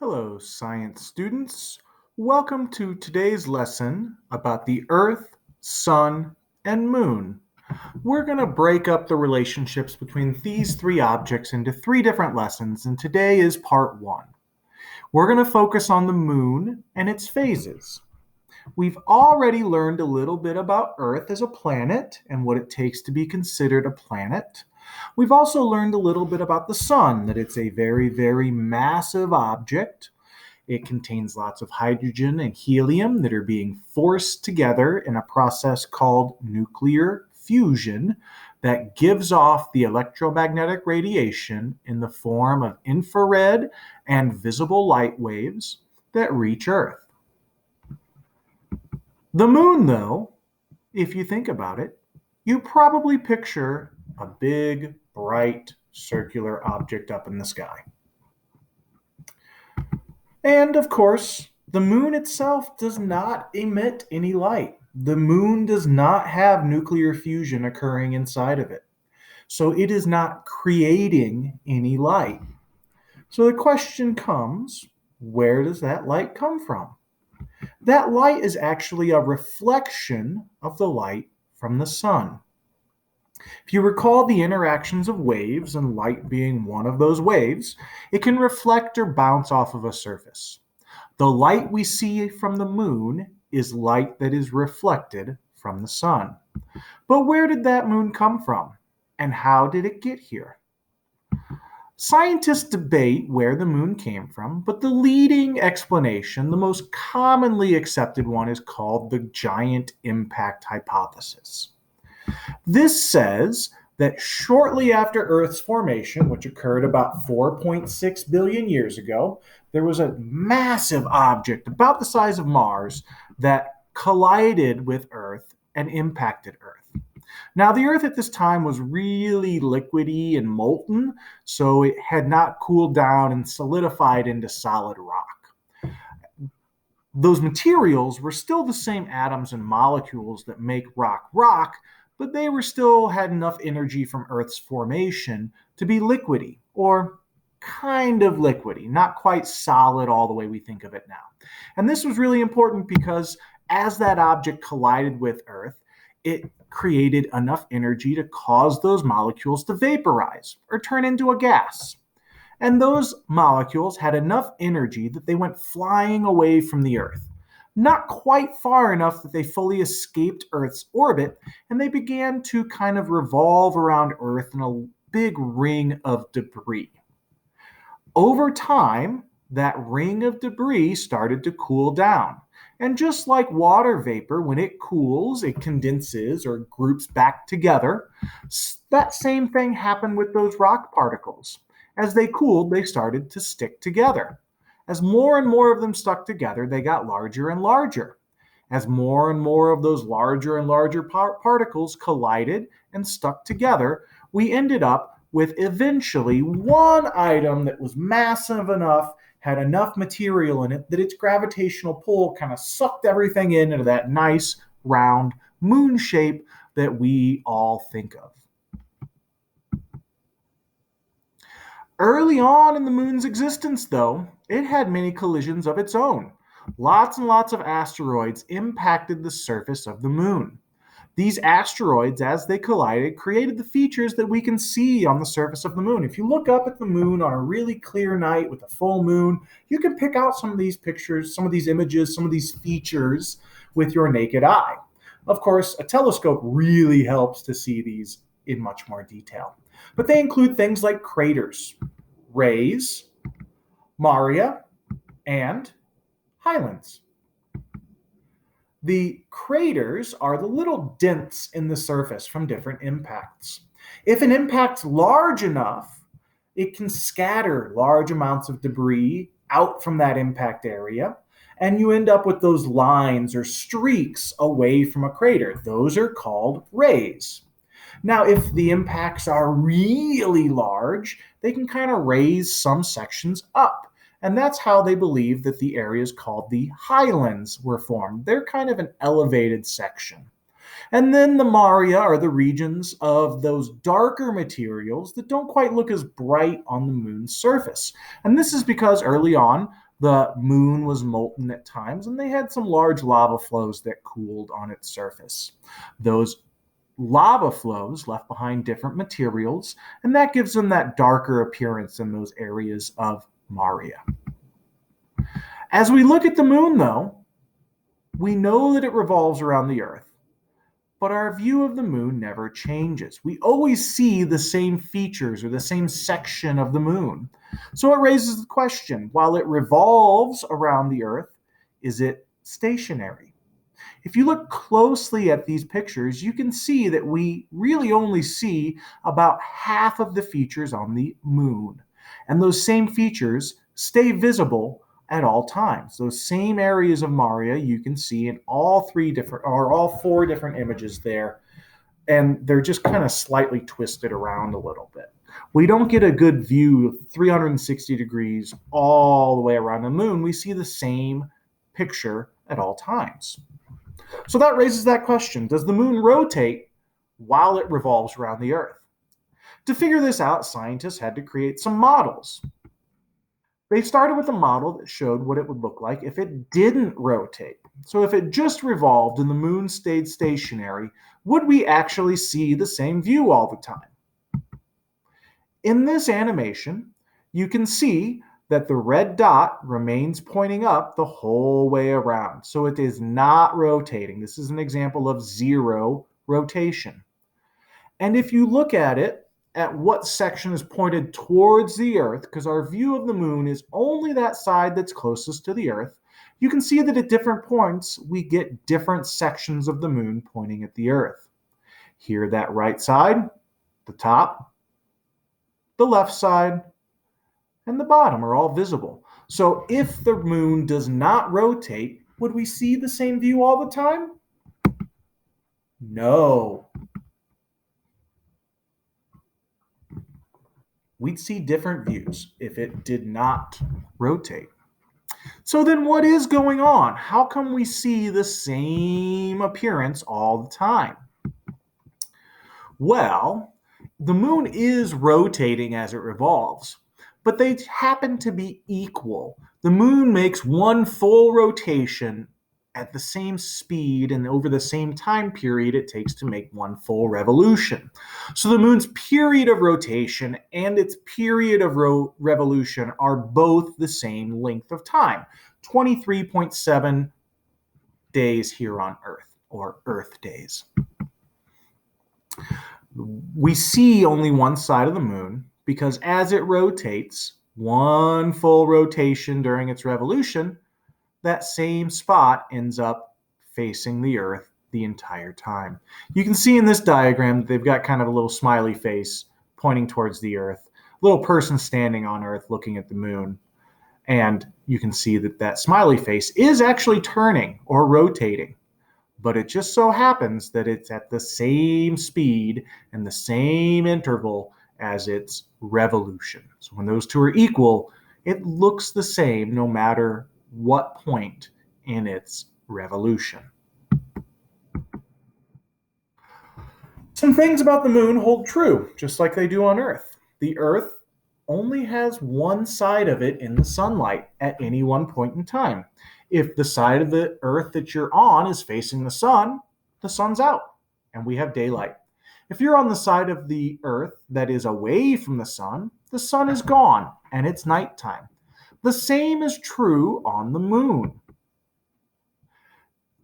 Hello, science students. Welcome to today's lesson about the Earth, Sun, and Moon. We're going to break up the relationships between these three objects into three different lessons, and today is part one. We're going to focus on the Moon and its phases. We've already learned a little bit about Earth as a planet and what it takes to be considered a planet. We've also learned a little bit about the Sun, that it's a very, very massive object. It contains lots of hydrogen and helium that are being forced together in a process called nuclear fusion that gives off the electromagnetic radiation in the form of infrared and visible light waves that reach Earth. The moon, though, if you think about it, you probably picture a big, bright, circular object up in the sky. And of course, the moon itself does not emit any light. The moon does not have nuclear fusion occurring inside of it. So it is not creating any light. So the question comes, where does that light come from? That light is actually a reflection of the light from the sun. If you recall the interactions of waves, and light being one of those waves, it can reflect or bounce off of a surface. The light we see from the moon is light that is reflected from the sun. But where did that moon come from? And how did it get here? Scientists debate where the moon came from, but the leading explanation, the most commonly accepted one, is called the giant impact hypothesis. This says that shortly after Earth's formation, which occurred about 4.6 billion years ago, there was a massive object about the size of Mars that collided with Earth and impacted Earth. Now, the Earth at this time was really liquidy and molten, so it had not cooled down and solidified into solid rock. Those materials were still the same atoms and molecules that make rock rock, but they were still had enough energy from Earth's formation to be liquidy, or kind of liquidy, not quite solid all the way we think of it now. And this was really important because as that object collided with Earth, it created enough energy to cause those molecules to vaporize or turn into a gas. And those molecules had enough energy that they went flying away from the Earth. Not quite far enough that they fully escaped Earth's orbit, and they began to kind of revolve around Earth in a big ring of debris. Over time, that ring of debris started to cool down. And just like water vapor, when it cools, it condenses or groups back together. That same thing happened with those rock particles. As they cooled, they started to stick together. As more and more of them stuck together, they got larger and larger. As more and more of those larger and larger particles collided and stuck together, we ended up with eventually one item that was massive enough, had enough material in it that its gravitational pull kind of sucked everything into that nice round moon shape that we all think of. Early on in the moon's existence, though, it had many collisions of its own. Lots and lots of asteroids impacted the surface of the moon. These asteroids, as they collided, created the features that we can see on the surface of the moon. If you look up at the moon on a really clear night with a full moon, you can pick out some of these pictures, some of these images, some of these features with your naked eye. Of course, a telescope really helps to see these in much more detail. But they include things like craters, rays, maria, and highlands. The craters are the little dents in the surface from different impacts. If an impact's large enough, it can scatter large amounts of debris out from that impact area, and you end up with those lines or streaks away from a crater. Those are called rays. Now, if the impacts are really large, they can kind of raise some sections up. And that's how they believe that the areas called the highlands were formed. They're kind of an elevated section. And then the maria are the regions of those darker materials that don't quite look as bright on the moon's surface. And this is because early on, The moon was molten at times, and they had some large lava flows that cooled on its surface. Those lava flows left behind different materials, and that gives them that darker appearance in those areas of Maria. As we look at the moon, though, we know that it revolves around the Earth, but our view of the moon never changes. We always see the same features or the same section of the moon. So it raises the question, while it revolves around the Earth, is it stationary? If you look closely at these pictures, you can see that we really only see about half of the features on the moon. And those same features stay visible at all times. Those same areas of Maria you can see in all four different images there. And they're just kind of slightly twisted around a little bit. We don't get a good view 360 degrees all the way around the moon. We see the same picture at all times. So that raises that question. Does the moon rotate while it revolves around the Earth? To figure this out, scientists had to create some models. They started with a model that showed what it would look like if it didn't rotate. So if it just revolved and the moon stayed stationary, would we actually see the same view all the time? In this animation, you can see that the red dot remains pointing up the whole way around. So it is not rotating. This is an example of zero rotation. And if you look at it, at what section is pointed towards the Earth, because our view of the moon is only that side that's closest to the Earth, you can see that at different points, we get different sections of the moon pointing at the Earth. Here, that right side, the top, the left side, and the bottom are all visible. So if the moon does not rotate, would we see the same view all the time? No. We'd see different views if it did not rotate. So then what is going on? How come we see the same appearance all the time? Well, the moon is rotating as it revolves, but they happen to be equal. The moon makes one full rotation at the same speed and over the same time period it takes to make one full revolution. So the moon's period of rotation and its period of revolution are both the same length of time, 23.7 days here on Earth, or Earth days. We see only one side of the moon because as it rotates, one full rotation during its revolution, that same spot ends up facing the Earth the entire time. You can see in this diagram that they've got kind of a little smiley face pointing towards the Earth, a little person standing on Earth looking at the moon. And you can see that that smiley face is actually turning or rotating. But it just so happens that it's at the same speed and the same interval as its revolution. So when those two are equal, it looks the same no matter what point in its revolution. Some things about the moon hold true, just like they do on Earth. The Earth only has one side of it in the sunlight at any one point in time. If the side of the Earth that you're on is facing the sun's out and we have daylight. If you're on the side of the Earth that is away from the sun is gone and it's nighttime. The same is true on the moon.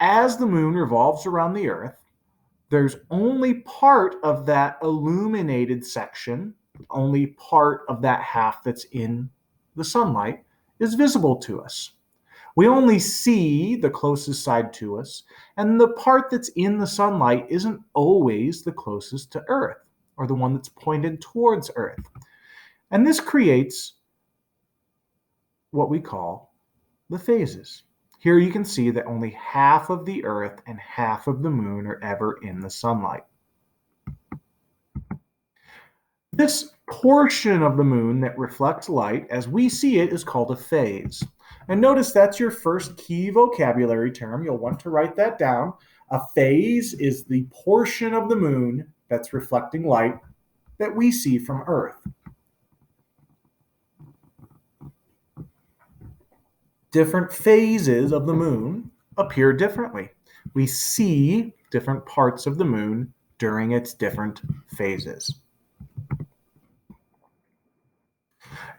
As the moon revolves around the Earth, there's only part of that illuminated section, only part of that half that's in the sunlight is visible to us. We only see the closest side to us, and the part that's in the sunlight isn't always the closest to Earth, or the one that's pointed towards Earth. And this creates what we call the phases. Here you can see that only half of the Earth and half of the moon are ever in the sunlight. This portion of the moon that reflects light, as we see it, is called a phase. And notice that's your first key vocabulary term. You'll want to write that down. A phase is the portion of the moon that's reflecting light that we see from Earth. different phases of the moon appear differently. We see different parts of the moon during its different phases.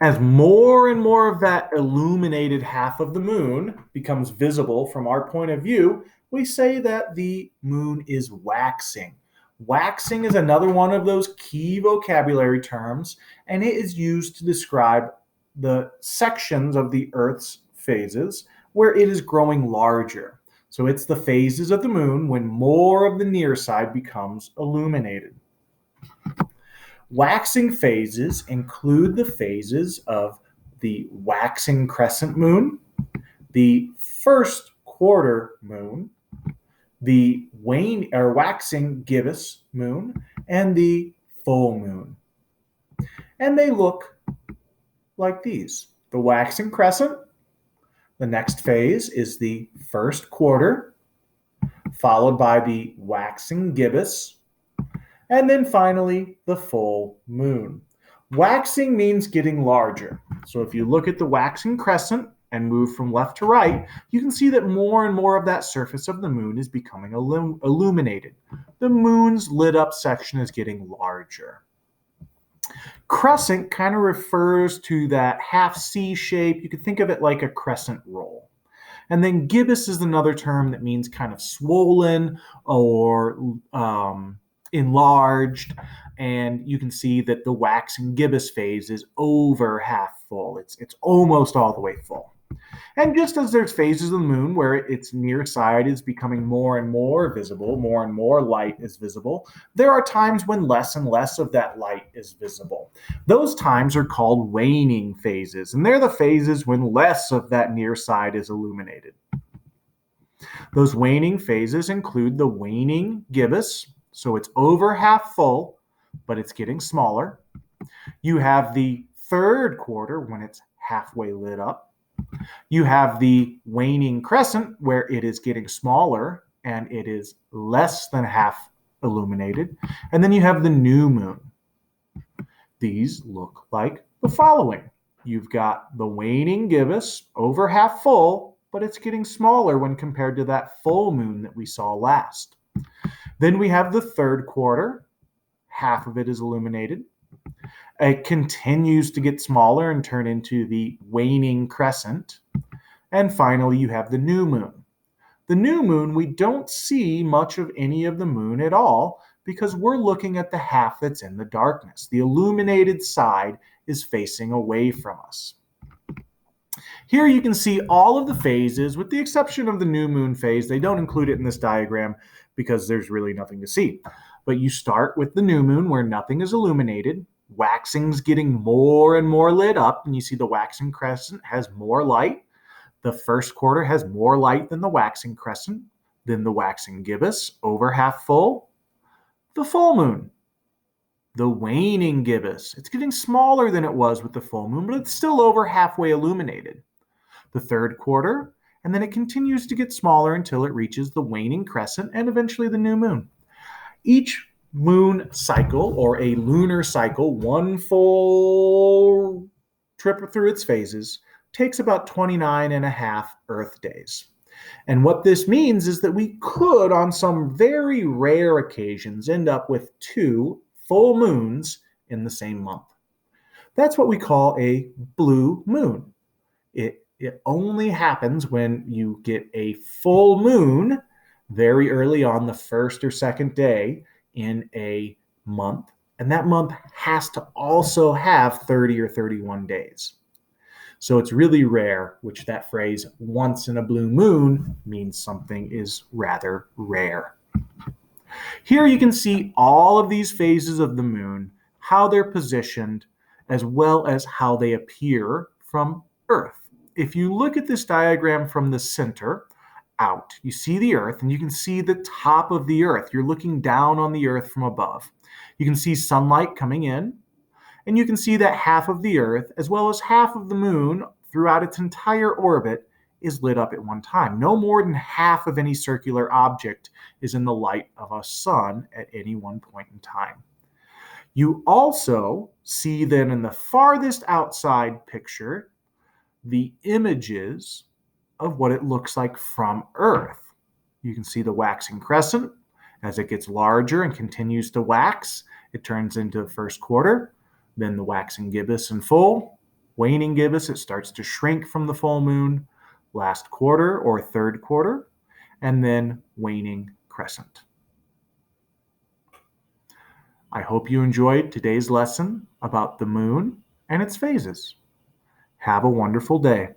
As more and more of that illuminated half of the moon becomes visible from our point of view, we say that the moon is waxing. Waxing is another one of those key vocabulary terms, and it is used to describe the sections of the Earth's phases where it is growing larger. So it's the phases of the moon when more of the near side becomes illuminated. Waxing phases include the phases of the waxing crescent moon, the first quarter moon, the waxing gibbous moon, and the full moon. And they look like these. The waxing crescent, the next phase is the first quarter, followed by the waxing gibbous, and then finally the full moon. Waxing means getting larger. So if you look at the waxing crescent and move from left to right, you can see that more and more of that surface of the moon is becoming illuminated. The moon's lit up section is getting larger. Crescent kind of refers to that half C shape. You could think of it like a crescent roll. And then gibbous is another term that means kind of swollen or enlarged, and you can see that the waxing gibbous phase is over half full. It's almost all the way full. And just as there's phases of the moon where its near side is becoming more and more visible, more and more light is visible, there are times when less and less of that light is visible. Those times are called waning phases, and they're the phases when less of that near side is illuminated. Those waning phases include the waning gibbous, so it's over half full, but it's getting smaller. You have the third quarter when it's halfway lit up. You have the waning crescent where it is getting smaller and it is less than half illuminated. And then you have the new moon. These look like the following. You've got the waning gibbous over half full, but it's getting smaller when compared to that full moon that we saw last. Then we have the third quarter. Half of it is illuminated. It continues to get smaller and turn into the waning crescent. And finally, you have the new moon. The new moon, we don't see much of any of the moon at all because we're looking at the half that's in the darkness. The illuminated side is facing away from us. Here you can see all of the phases, with the exception of the new moon phase. They don't include it in this diagram because there's really nothing to see. But you start with the new moon where nothing is illuminated. Waxing's getting more and more lit up, and you see the waxing crescent has more light. The first quarter has more light than the waxing crescent, then the waxing gibbous, over half full. The full moon, the waning gibbous. It's getting smaller than it was with the full moon, but it's still over halfway illuminated. The third quarter, and then it continues to get smaller until it reaches the waning crescent and eventually the new moon. Each moon cycle, or a lunar cycle, one full trip through its phases, takes about 29 and a half Earth days. And what this means is that we could, on some very rare occasions, end up with 2 full moons in the same month. That's what we call a blue moon. It only happens when you get a full moon very early on, the first or second day in a month. And that month has to also have 30 or 31 days. So it's really rare, which that phrase, once in a blue moon, means something is rather rare. Here you can see all of these phases of the moon, how they're positioned, as well as how they appear from Earth. If you look at this diagram from the center out, you see the Earth, and you can see the top of the Earth. You're looking down on the Earth from above. You can see sunlight coming in, and you can see that half of the Earth, as well as half of the moon throughout its entire orbit, is lit up at one time. No more than half of any circular object is in the light of a sun at any one point in time. You also see then in the farthest outside picture the images of what it looks like from Earth. You can see the waxing crescent. As it gets larger and continues to wax, it turns into the first quarter, then the waxing gibbous in full. Waning gibbous, it starts to shrink from the full moon, last quarter or third quarter, and then waning crescent. I hope you enjoyed today's lesson about the moon and its phases. Have a wonderful day.